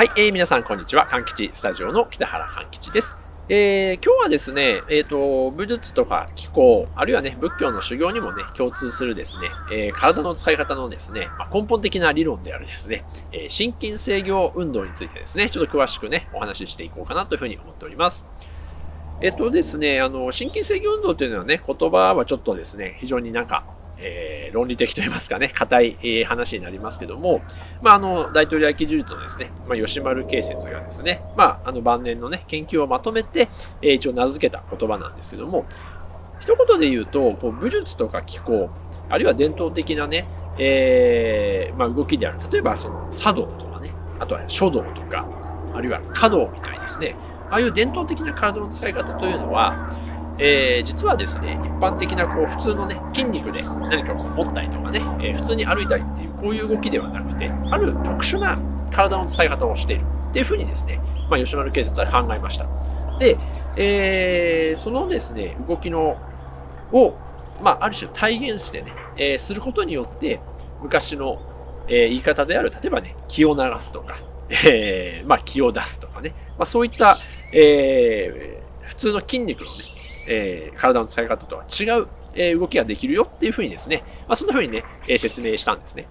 はい、皆さん、こんにちは。かんきちスタジオの北原かんきちです。今日はですね、武術とか気功、あるいはね、仏教の修行にもね、共通するですね、体の使い方のですね、根本的な理論であるですね、心筋制御運動についてですね、ちょっと詳しくね、お話ししていこうかなというふうに思っております。ですね、心筋制御運動というのはね、言葉はちょっとですね、非常になんか、論理的といいますかね、硬い、話になりますけども、大統領焼き呪術のですね、吉丸慶説がですね、晩年のね、研究をまとめて、一応名付けた言葉なんですけども、一言で言うと、こう武術とか気功、あるいは伝統的なね、動きである。例えば、その茶道とかね、あとは書道とか、あるいは華道みたいですね、ああいう伝統的な体の使い方というのは、実はですね、一般的なこう普通のね、筋肉で何かを持ったりとかね、普通に歩いたりっていう、こういう動きではなくて、ある特殊な体の使い方をしているっていうふうにですね、吉丸慶説は考えました。で、そのですね、動きのを、ある種体現してね、することによって、昔の、言い方である、例えばね、気を流すとか、気を出すとかね、そういった、普通の筋肉のね、体の使い方とは違う、動きができるよっていうふうにですね、そんなふうにね、説明したんですね。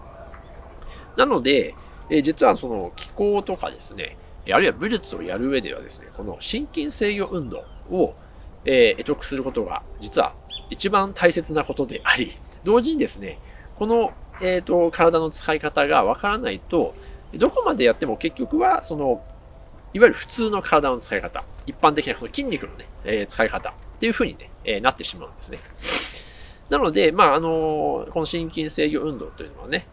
なので、実はその気功とかですね、あるいは武術をやる上ではですね、この心筋制御運動を、得得することが実は一番大切なことであり、同時にですね、この、体の使い方がわからないと、どこまでやっても結局は、その、いわゆる普通の体の使い方、一般的なこの筋肉のね、使い方っていう風にね、なってしまうんですね。なので、この心筋制御運動というのはね、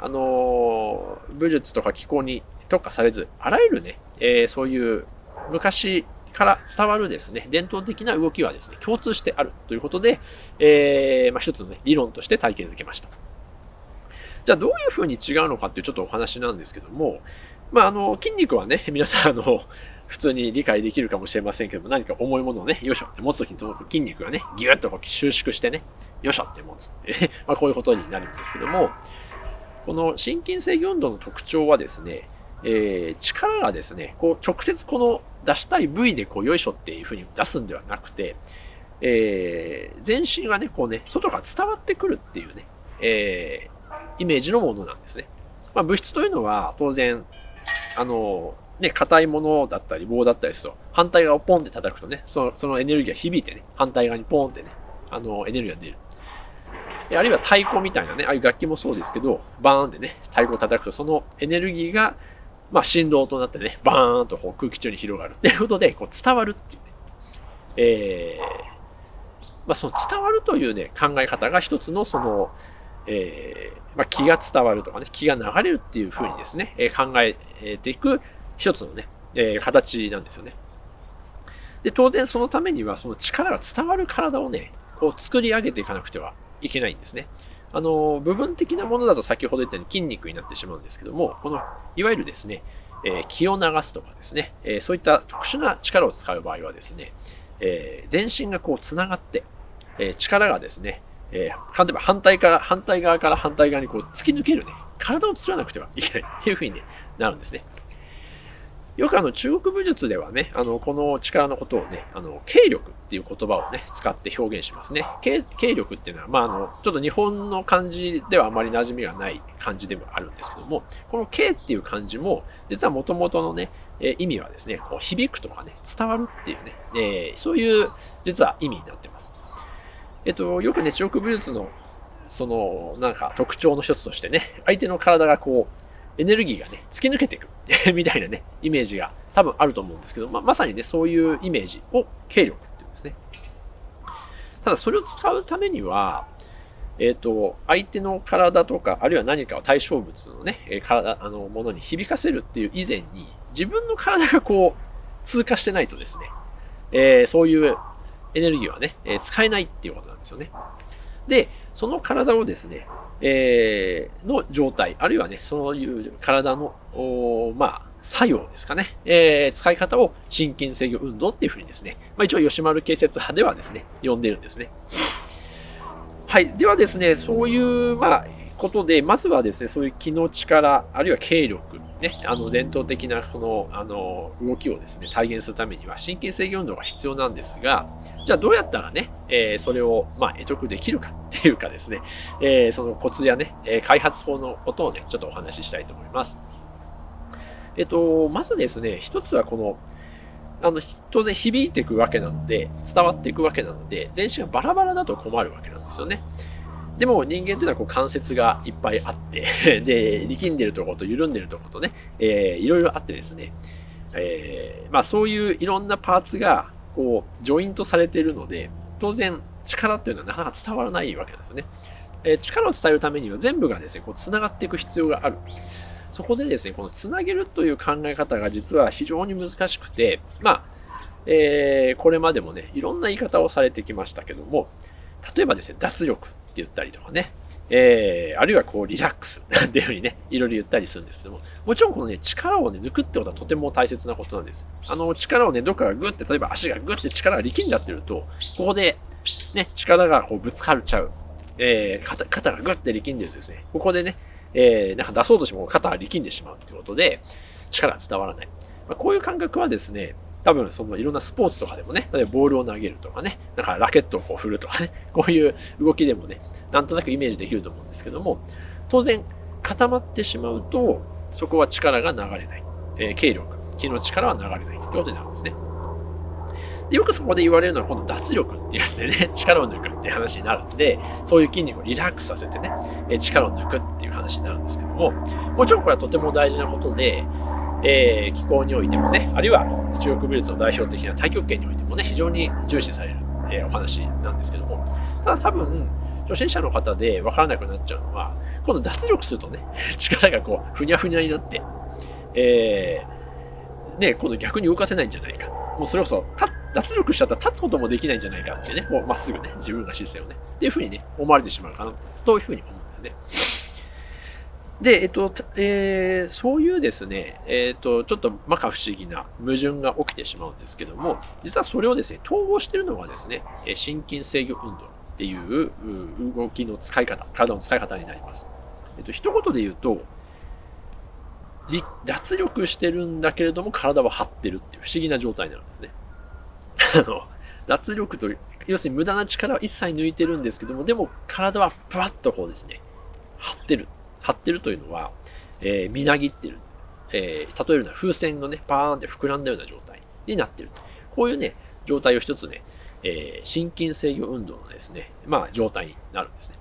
武術とか気功に特化されず、あらゆるね、そういう昔から伝わるですね、伝統的な動きはですね、共通してあるということで、一つのね、理論として体系づけました。じゃあどういう風に違うのかっていうちょっとお話なんですけども、筋肉はね、皆さん、普通に理解できるかもしれませんけども、何か重いものをね、よいしょって持つときに筋肉がね、ギュッとこう収縮してね、よいしょって持つって、こういうことになるんですけども、この心筋制御運動の特徴はですね、力がですね、こう直接この出したい部位でこうよいしょっていう風に出すんではなくて、全身がね、こうね、外から伝わってくるっていうね、イメージのものなんですね。物質というのは当然、硬いものだったり棒だったりすると、反対側をポンって叩くとね、そのエネルギーが響いてね、反対側にポンってね、エネルギーが出る。あるいは太鼓みたいなね、ああいう楽器もそうですけど、バーンってね、太鼓を叩くと、そのエネルギーが、振動となってね、バーンとこう空気中に広がるっていうことで、こう伝わるっていうね。その伝わるというね、考え方が一つのその、気が伝わるとかね、気が流れるっていう風にですね、考えていく一つのね、形なんですよね。で、当然そのためには、その力が伝わる体をね、こう作り上げていかなくてはいけないんですね。部分的なものだと先ほど言ったように筋肉になってしまうんですけども、この、いわゆるですね、気を流すとかですね、そういった特殊な力を使う場合はですね、全身がこう繋がって、力がですね、例えば反対側から反対側にこう突き抜けるね、体を作らなくてはいけないっていう風に、ね、なるんですね。よく中国武術ではね、この力のことをね、軽力っていう言葉をね、使って表現しますね。軽力っていうのは、ちょっと日本の漢字ではあまり馴染みがない漢字でもあるんですけども、この軽っていう漢字も、実は元々のね、意味はですね、こう響くとかね、伝わるっていうね、そういう、実は意味になってます。よくね、中国武術の、その、なんか特徴の一つとしてね、相手の体がこう、エネルギーがね、突き抜けていくみたいなね、イメージが多分あると思うんですけど、まさにね、そういうイメージを軽力って言うんですね。ただ、それを使うためには、相手の体とか、あるいは何かを対象物のね、ものに響かせるっていう以前に、自分の体がこう、通過してないとですね、そういうエネルギーはね、使えないっていうことなんですよね。で、その体をですね、の状態、あるいはね、そういう体の、作用ですかね、使い方を心筋制御運動っていうふうにですね、一応吉丸慶説派ではですね、呼んでるんですね。はい。ではですね、そういう、ことで、まずはですね、そういう気の力、あるいは軽力、ね、伝統的な動きをですね、体現するためには神経制御運動が必要なんですが、じゃあどうやったらね、それを、得得できるかっていうかですね、そのコツやね、開発法のことをね、ちょっとお話ししたいと思います。まずですね、一つはこの、当然響いていくわけなので、伝わっていくわけなので、全身がバラバラだと困るわけなんですよね。でも人間というのはこう関節がいっぱいあってで、力んでるところと緩んでるところとね、いろいろあってですね、そういういろんなパーツがこうジョイントされているので、当然力っていうのはなかなか伝わらないわけなんですよね。力を伝えるためには全部がですね、こう繋がっていく必要がある。そこでですね、この繋げるという考え方が実は非常に難しくて、これまでもね、いろんな言い方をされてきましたけども、例えばですね、脱力って言ったりとかね、あるいはこうリラックスなんていうふうにね、いろいろ言ったりするんですけども、もちろんこのね、力をね、抜くってことはとても大切なことなんです。力をね、どっかがグッて、例えば足がグッて力が力んじゃってると、ここでね、力がこうぶつかっちゃう。肩がグッて力んでるとですね、ここでね、なんか出そうとしても肩が力んでしまうってことで、力が伝わらない。こういう感覚はですね、多分そのいろんなスポーツとかでもね、例えばボールを投げるとかね、なんかラケットをこう振るとかね、こういう動きでもね、なんとなくイメージできると思うんですけども、当然固まってしまうと、そこは力が流れない。軽力、気の力は流れないってことになるんですね。でよくそこで言われるのはこの脱力ってやつでね、力を抜くっていう話になるんで、そういう筋肉をリラックスさせてね、力を抜くっていう話になるんですけども、もちろんこれはとても大事なことで、気候においてもね、あるいは中国武術の代表的な太極拳においてもね、非常に重視される、お話なんですけども、ただ多分、初心者の方で分からなくなっちゃうのは、今度脱力するとね、力がこう、ふにゃふにゃになって、今度逆に動かせないんじゃないか。もうそれこそ、脱力しちゃったら立つこともできないんじゃないかってね、こうまっすぐね、自分が姿勢をね、っていうふうにね、思われてしまうかな、というふうに思うんですね。で、そういうですね、ちょっと摩訶不思議な矛盾が起きてしまうんですけども、実はそれをですね、統合しているのがですね、心筋制御運動っていう動きの使い方、体の使い方になります。一言で言うと、脱力してるんだけれども体は張ってるっていう不思議な状態になるんですね。脱力と、要するに無駄な力は一切抜いてるんですけども、でも体はブワッとこうですね、張ってる。張ってるというのは、みなぎってる。例えるのは風船のね、パーンって膨らんだような状態になってる。こういうね、状態を一つね、心筋制御運動のですね、状態になるんですね。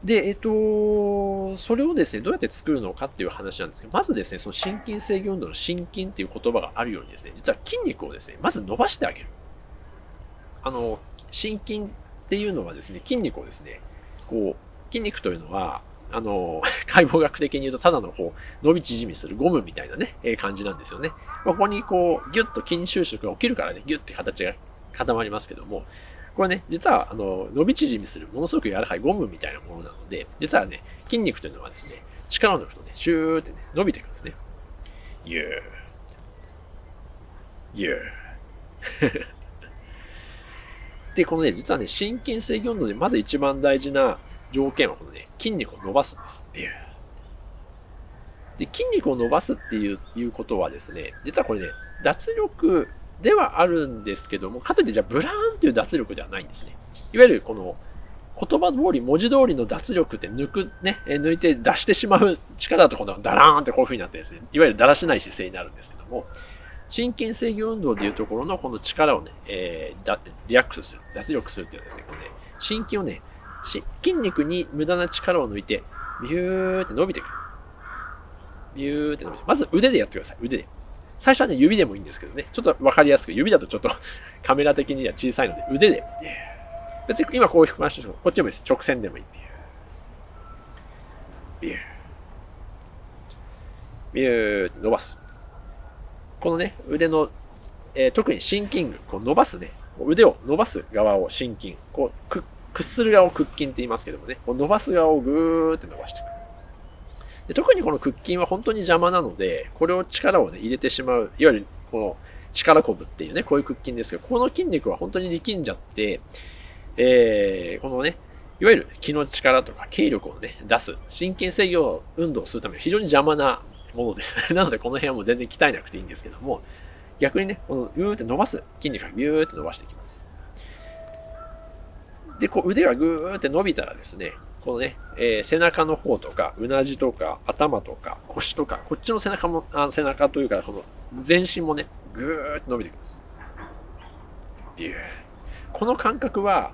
で、それをですね、どうやって作るのかっていう話なんですけど、まずですね、その心筋制御運動の心筋っていう言葉があるようにですね、実は筋肉をですね、まず伸ばしてあげる。心筋っていうのはですね、筋肉をですね、こう、筋肉というのは、解剖学的に言うと、ただのこう、伸び縮みするゴムみたいなね、感じなんですよね。ここにこう、ギュッと筋収縮が起きるからね、ギュッて形が固まりますけども、これね、実は、伸び縮みする、ものすごく柔らかいゴムみたいなものなので、実はね、筋肉というのはですね、力を抜くとね、シューってね、伸びていくんですね。ゆー。ゆー。で、このね、実はね、心筋制御運動でまず一番大事な条件はこのね、筋肉を伸ばすんです。で、筋肉を伸ばすっていうことはですね、実はこれね、脱力ではあるんですけども、かといってじゃあブラーンっていう脱力ではないんですね。いわゆるこの言葉通り、文字通りの脱力って抜いて出してしまう力だと今度はダラーンってこういう風になってですね、いわゆるだらしない姿勢になるんですけども、心筋制御運動でいうところのこの力をね、リラックスする、脱力するっていうのはですね、このね、心筋をね、筋肉に無駄な力を抜いて、ビューって伸びてくる。ビューって伸びてくる。まず腕でやってください。腕で。最初はね、指でもいいんですけどね、ちょっとわかりやすく、指だとちょっとカメラ的には小さいので、腕で。別に今こういう話しても、こっちでもいいです。直線でもいい。ビュー。ビューって伸ばす。このね、腕の、特に心筋群、こう伸ばすね、腕を伸ばす側を心筋、こう、屈する側を屈筋って言いますけどもね、こう伸ばす側をぐーって伸ばしていく。で特にこの屈筋は本当に邪魔なので、これを力をね、入れてしまう、いわゆるこの力こぶっていうね、こういう屈筋ですけど、この筋肉は本当に力んじゃって、このね、いわゆる気の力とか軽力をね、出す、心筋制御運動をするために非常に邪魔なものです。なのでこの辺はもう全然鍛えなくていいんですけども、逆にね、このうーって伸ばす筋肉がビューって伸ばしていきます。で、こう腕がぐーって伸びたらですね、このね、背中の方とか、うなじとか、頭とか、腰とか、こっちの背中も、背中というか、この全身もね、ぐーって伸びていきます。ビュー。この感覚は、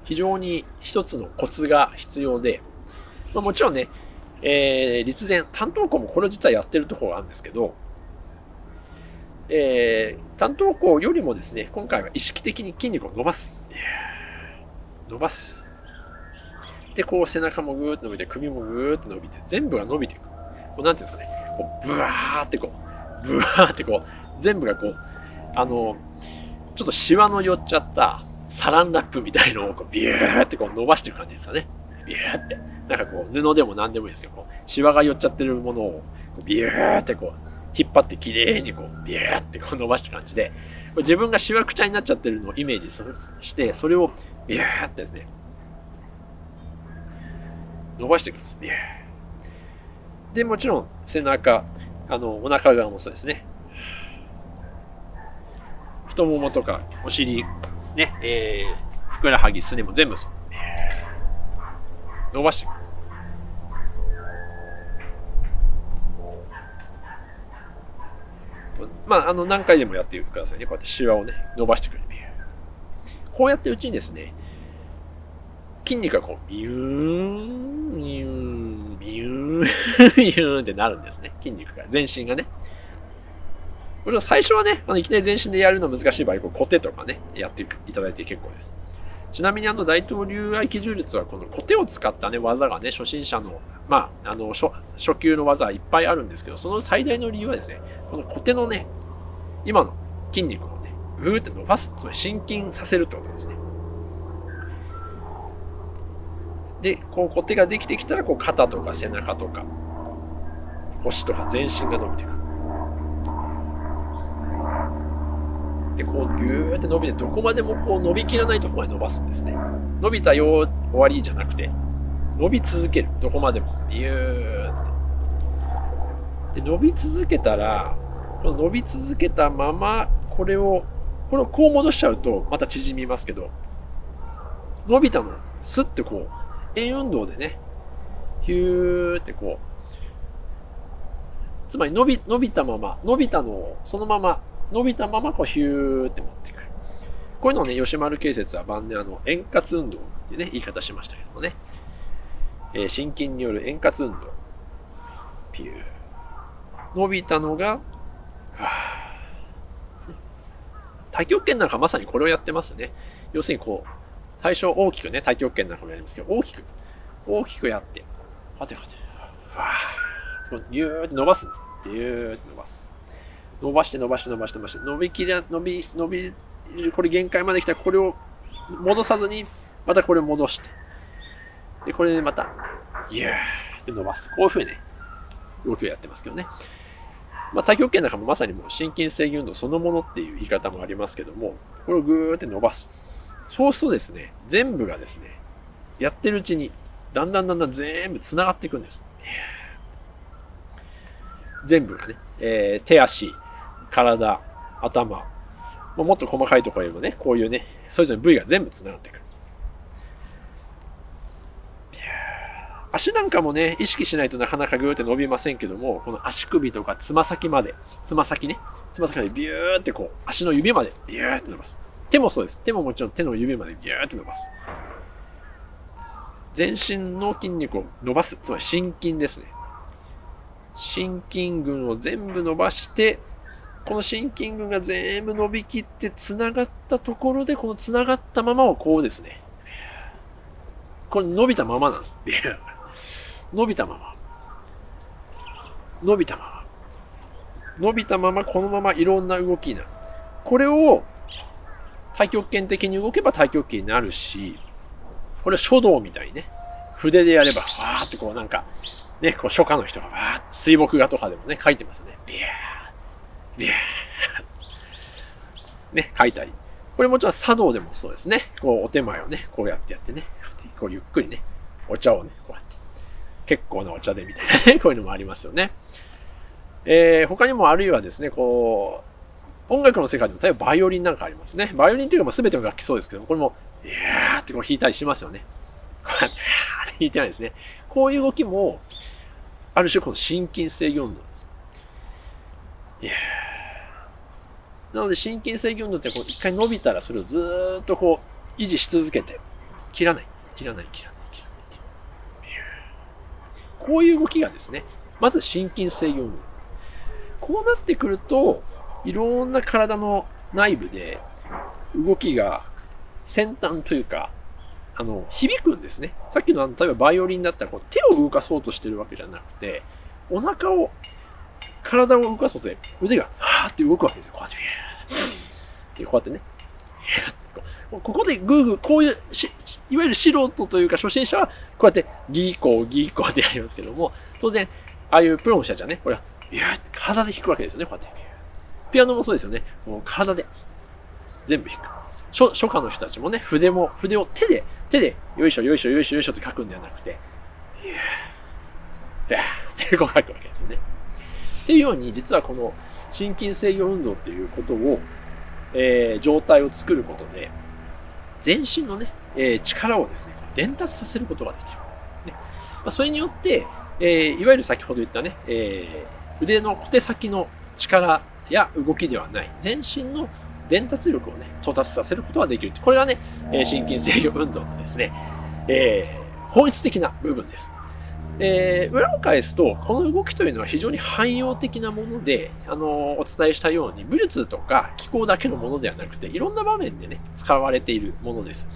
非常に一つのコツが必要で、まあ、もちろんね、立前、担当校もこれを実はやってるところがあるんですけど、担当校よりもですね、今回は意識的に筋肉を伸ばす。伸ばす。で、こう背中もぐーっと伸びて、首もぐーっと伸びて、全部が伸びていく。こうなんていうんですかね、こう、ブワーってこう、ブワーってこう、全部がこう、ちょっとシワの寄っちゃったサランラップみたいのをこうビューってこう伸ばしていく感じですよね。ビューって。なんかこう、布でも何でもいいですよ。こう、シワが寄っちゃってるものを、ビューってこう、引っ張って綺麗にこう、ビューってこう伸ばしていく感じで、これ自分がシワくちゃになっちゃってるのをイメージして、それをビューってですね、伸ばしていくんです。ビュー。で、もちろん背中、お腹側もそうですね。太ももとか、お尻、ね、ふくらはぎ、すねも全部そう。伸ばしていきます。まあ、何回でもやってくださいね。こうやってシワをね、伸ばしてくる。こうやってうちにですね、筋肉がこう、ビューン、ビューン、ビューン、ビューンってなるんですね。筋肉が、全身がね。もちろん最初はね、いきなり全身でやるの難しい場合、こうコテとかね、やっていただいて結構です。ちなみに大東流合気柔術はこのコテを使ったね、技がね、初心者の、まあ、初級の技はいっぱいあるんですけど、その最大の理由はですね、このコテのね、今の筋肉をね、ぐーって伸ばす、つまり心筋させるってことですね。で、こうコテができてきたら、こう肩とか背中とか、腰とか全身が伸びてくる。で、こうギューって伸びて、どこまでもこう伸びきらないところまで伸ばすんですね。伸びたよ終わりじゃなくて、伸び続ける。どこまでも。ビューって。で、伸び続けたら、この伸び続けたまま、これをこう戻しちゃうと、また縮みますけど、伸びたのをスッてこう、円運動でね、ヒューってこう、つまり伸びたまま、伸びたのをそのまま、伸びたままこうヒューって持ってくる。こういうのをね、吉丸慶説は晩年円滑運動ってね、言い方しましたけどもね。心筋による円滑運動。ピュー。伸びたのが、太極拳なんかまさにこれをやってますね。要するにこう、最初大きくね、太極拳なんかもやりますけど、大きくやって、はてはて、ギューって伸ばすんです。ギューって伸ばす。伸ばして、伸びきりゃ、伸び、これ限界まで来たらこれを戻さずに、またこれを戻して。で、これでまた、ギューって伸ばすと。こういう風にね、動きをやってますけどね。まあ、太極拳なんかもまさにもう心筋制御運動そのものっていう言い方もありますけども、これをぐーって伸ばす。そうするとですね、全部がですね、やってるうちに、だんだん全部繋がっていくんです。全部がね、手足、体、頭、もっと細かいところよりもね、こういうね、それぞれの部位が全部繋がってくる。足なんかもね、意識しないとなかなかぐーって伸びませんけども、この足首とかつま先までビューってこう、足の指までビューって伸ばす。手もそうです。手ももちろん手の指までビューって伸ばす。全身の筋肉を伸ばす。つまり心筋ですね。心筋群を全部伸ばして、この心筋群が全部伸びきって繋がったところで、この繋がったままをこうですね。これ伸びたままなんです。伸びたまま。伸びたまま、このままいろんな動きになる。これを太極拳的に動けば太極拳になるし、これ書道みたいにね、筆でやれば、わーってこうなんか、ね、こう書家の人がわーって水墨画とかでもね、書いてますよね。ビュー、ビュー。ね、書いたり。これもちろん茶道でもそうですね。こう、お手前をね、こうやってね、こうゆっくりね、お茶をね、こうやって。結構なお茶でみたいなね、こういうのもありますよね。他にもあるいはですね、こう、音楽の世界でも例えばバイオリンなんかありますね。バイオリンっていうか全ての楽器そうですけども、これも、いやーってこう弾いたりしますよね。こうやって弾いてないですね。こういう動きも、ある種この心筋制御運動です。いやーなので心筋制御運動ってこう一回伸びたらそれをずーっとこう維持し続けて、切らない。こういう動きがですね、まず心筋制御運動です。こうなってくると、いろんな体の内部で動きが先端というか、響くんですね。さっきの例えばバイオリンだったらこう手を動かそうとしてるわけじゃなくて、お腹を、体を動かそうとで腕がはーって動くわけですよ。こうやって、こうやってね。ここでグーグー、こういういわゆる素人というか初心者は、こうやってギーコーってやりますけども、当然、ああいうプロの人たちはね、これは、体で弾くわけですよね、こうやって。ピアノもそうですよね。もう体で全部弾く。初夏の人たちもね、筆を手で、よいしょって書くんではなくて、ってこう書くわけですよね。っていうように、実はこの心筋制御運動っていうことを、状態を作ることで、全身のね、力をですね、伝達させることができる。ねそれによって、いわゆる先ほど言ったね、腕の小手先の力や動きではない、全身の伝達力をね、到達させることができる。これがね、心筋制御運動のですね、本質的な部分です。裏を返すと、この動きというのは非常に汎用的なもので、お伝えしたように、武術とか気功だけのものではなくて、いろんな場面でね、使われているものです。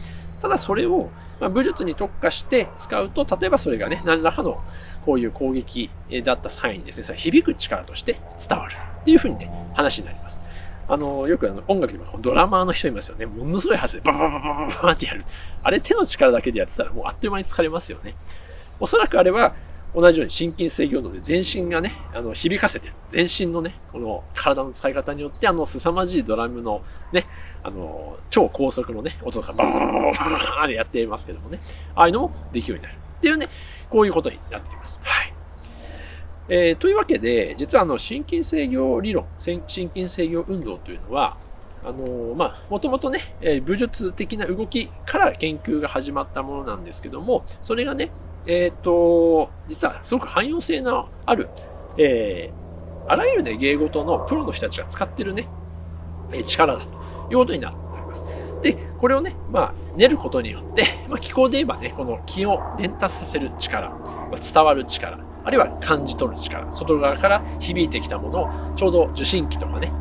ただそれを、武術に特化して使うと、例えばそれがね、何らかのこういう攻撃だった際にですね、それ響く力として伝わるっていうふうにね、話になります。よく音楽でもドラマーの人いますよね。ものすごいはずでババババババってやる。あれ手の力だけでやってたらもうあっという間に疲れますよね。おそらくあれは同じように心筋制御運動で全身がね、響かせてる。全身のね、この体の使い方によって凄まじいドラムのね、超高速のね、音とかバーンってやっていますけどもね、ああいうのもできるようになる。っていうね、こういうことになっています。はい。というわけで、実は心筋制御理論、心筋制御運動というのは、もともとね、武術的な動きから研究が始まったものなんですけども、それがね、実はすごく汎用性のある、あらゆるね、芸事のプロの人たちが使ってるね、力だということになります。で、これをね、練ることによって、気候で言えばね、この気を伝達させる力、伝わる力、あるいは感じ取る力、外側から響いてきたものをちょうど受信機とかね、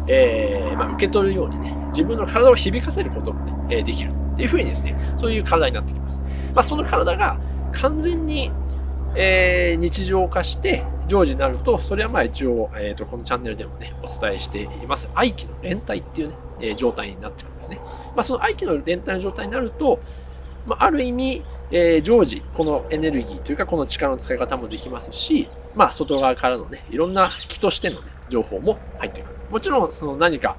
受け取るようにね、自分の体を響かせることもね、できるっていうふうにですね、そういう体になってきます。その体が完全に、日常化して常時になると、それは一応、このチャンネルでもね、お伝えしています、愛機の連帯っていうね、状態になってくるんですね。その愛機の連帯の状態になると、ある意味、常時、このエネルギーというか、この力の使い方もできますし、外側からのね、いろんな気としてのね、情報も入ってくる。もちろん、その何か、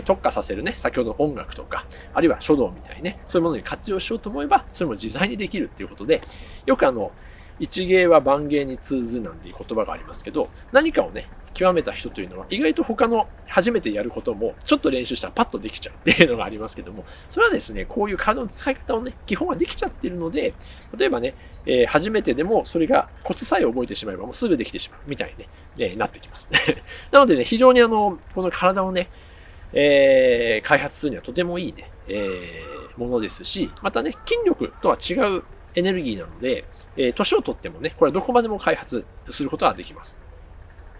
特化させるね、先ほどの音楽とか、あるいは書道みたいにね、そういうものに活用しようと思えば、それも自在にできるっていうことで、よく一芸は万芸に通ずなんていう言葉がありますけど、何かをね、極めた人というのは、意外と他の初めてやることも、ちょっと練習したらパッとできちゃうっていうのがありますけども、それはですね、こういう体の使い方をね、基本はできちゃっているので、例えばね、初めてでもそれがコツさえ覚えてしまえばもうすぐできてしまうみたいにね、なってきます。なのでね、非常にこの体をね、開発するにはとてもいいね、ものですし、またね、筋力とは違うエネルギーなので、年をとってもね、これはどこまでも開発することができます。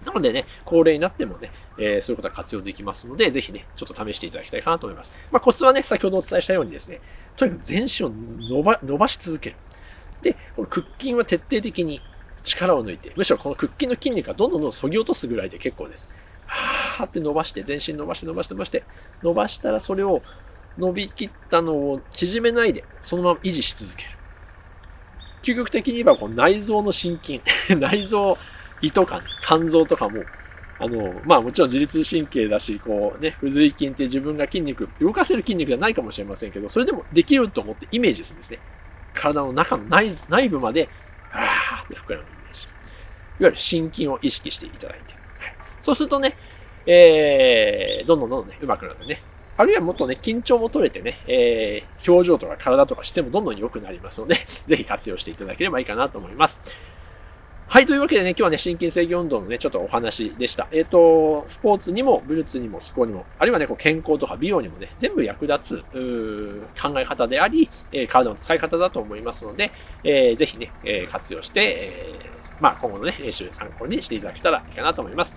なのでね、高齢になってもね、そういうことが活用できますので、ぜひね、ちょっと試していただきたいかなと思います。コツはね、先ほどお伝えしたようにですね、とにかく全身を伸ばし続ける。で、この腹筋は徹底的に力を抜いて、むしろこの腹筋の筋肉がどんどん削ぎ落とすぐらいで結構です。はーって伸ばして、全身伸ばして、伸ばしたらそれを伸びきったのを縮めないで、そのまま維持し続ける。究極的に言えば、この内臓の心筋、内臓、胃とか、ね、肝臓とかも、まあもちろん自律神経だし、こうね、付随筋って自分が動かせる筋肉じゃないかもしれませんけど、それでもできると思ってイメージするんですね。体の中の内部まで、って膨らむイメージ。いわゆる心筋を意識していただいて。はい、そうするとね、どんどんね、上手くなってね。あるいはもっとね、緊張も取れてね、表情とか体とか姿勢もどんどん良くなりますので、ぜひ活用していただければいいかなと思います。はい、というわけでね、今日はね、心筋制御運動のね、ちょっとお話でした。スポーツにも、武術にも、気候にも、あるいはね、こう健康とか美容にもね、全部役立つ、考え方であり、体の使い方だと思いますので、ぜひね、活用して、まあ、今後のね、練習参考にしていただけたらいいかなと思います。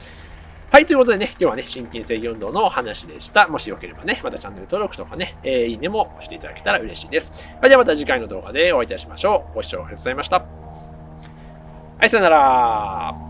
はい、ということでね、今日はね、心筋制御運動のお話でした。もしよければね、またチャンネル登録とかね、いいねも押していただけたら嬉しいです。それではまた次回の動画でお会いいたしましょう。ご視聴ありがとうございました。はい、さよなら。